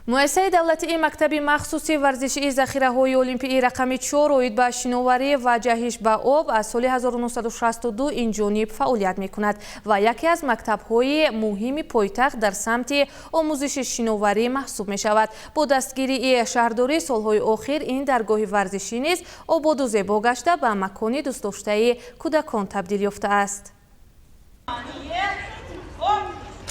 муассисаи давлатии мактаби махсуси варзишии захираҳои олимпии рақами 4 оид ба шиноварӣ ва ҷаҳиш ба об аз соли 1962 инҷониб фаъолият мекунад ва яке аз мактабҳои муҳими пойтахт дар самти омӯзиши шиноварӣ маҳсуб мешавад. бо дастгирии шаҳрдорӣ солҳои охир ин даргоҳи варзишӣ низ ободу зебо гашта ба макони дӯстдоштаи кӯдакон табдил ёфтааст.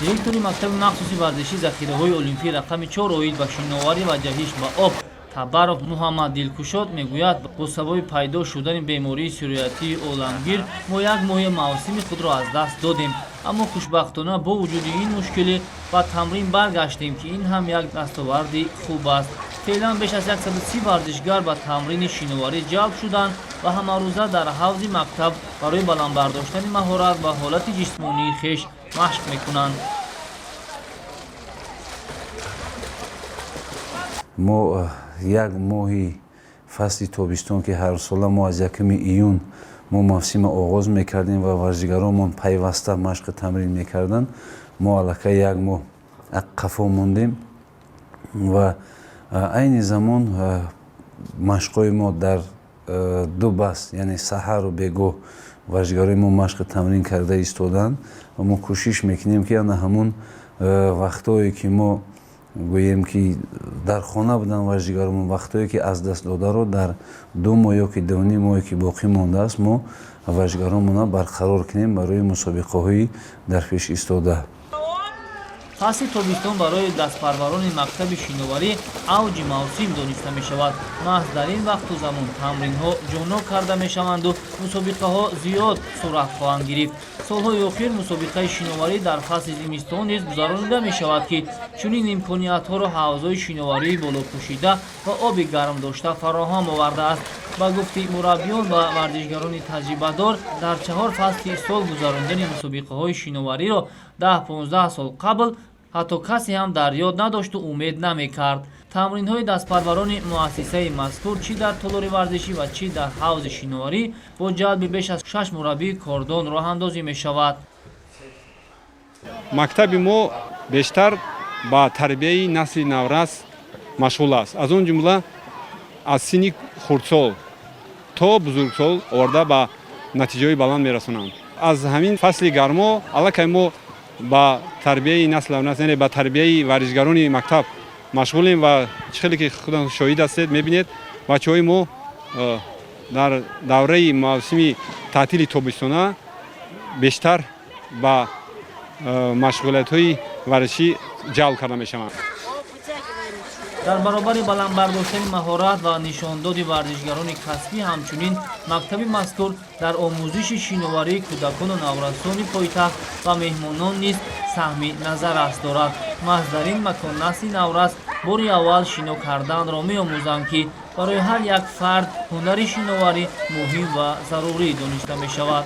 директори мактаби махсуси варзишӣ захираҳои олимпии рақами 4 оид ба шиноварӣ ва ҷаҳиш ба об Табаров Муҳаммад Дилкушод мегӯяд, бо сабаби пайдо шудани бемории сироятии оламгир мо як моҳи мавсими худро аз даст додем, аммо хушбахтона бо вуҷуди ин мушкилӣ ба тамрин баргаштем, ки ин ҳам як дастоварди хуб аст. феълан беш аз 130 варзишгар ба тамрини шиноварӣ ҷалб шуданд ва ҳамарӯза дар ҳавзи мактаб барои баландбардоштани маҳорат ва ҳолати ҷисмонии хеш машқ мекунанд. мо як моҳи фасли тобистон ки ҳарсола мо аз 1 июн мо мавсима оғоз мекардем ва варзишгаронмон пайваста машқи тамрин мекарданд. мо аллакай як моҳ қафо мондем ва айни замон машқҳои мо дар ду бас, яъне саҳару бегоҳ варзишгарои мо машқи тамрин карда истоданд ва мо кӯшиш мекунем ки ана ҳамун вақтҳое ки мо гӯем ки дар хона буданд варзишгаромон, вақтҳое ки аз даст додаро дар 2 моҳ ё ки 2.5 моҳе ки боқӣ мондааст мо варзишгаронмона барқарор кунем барои мусобиқаҳои дар пеш истода. фасли тобистон барои дастпарварони мактаби шиноварӣ авҷи мавсим дониста мешавад. маҳз дар ин вақту замон тамринҳо ҷонок карда мешаванду мусобиқаҳо зиёд сурат хоҳанд гирифт. солҳои охир мусобиқаи шиноварӣ дар фасли зимистон низ гузаронида мешавад, ки чунин имкониятҳоро ҳавзои шиноварии болопӯшида ва оби гарм дошта фароҳам овардааст. ба гуфти мураббиён ва варзишгарони таҷрибадор, дар 4 фасли сол гузарондани мусобиқаҳои шиновариро 10-15 сол қабл ҳатто касе ҳам дар ёд надошту умед намекард. тамринҳои дастпарварони муассисаи мазкур чӣ дар толори варзишӣ ва чӣ дар ҳавзи шиноварӣ бо ҷалби беш аз 6 мураббии кордон роҳандозӣ мешавад. мактаби мо бештар ба тарбияи насли наврас машғул аст. аз он ҷумла аз синни хурдсол то бузургсол оварда ба натиҷаҳои баланд мерасонанд. аз ҳамин фасли гармо аллакай мо ба тарбияи насли наврас, яъне ба тарбияи варзишгарони мактаб машғулем ва чӣ хеле ки худам шоҳид ҳастед мебинед, бачаҳои мо дар давраи мавсими таътили тобистона бештар ба машғулиятҳои варзишӣ ҷалб карда мешаванд. дар баробари баландбардоштани маҳорат ва нишондоди варзишгарони касбӣ ҳамчунин мактаби мазкур дар омӯзиши шиноварии кӯдакону наврасони пойтахт ва меҳмонон низ саҳми назаррас дорад. маҳз дар ин макон насли наврас бори аввал шино карданро меомӯзанд, ки барои ҳар як фард ҳунари шиноварӣ муҳим ва зарурӣ дониста мешавад.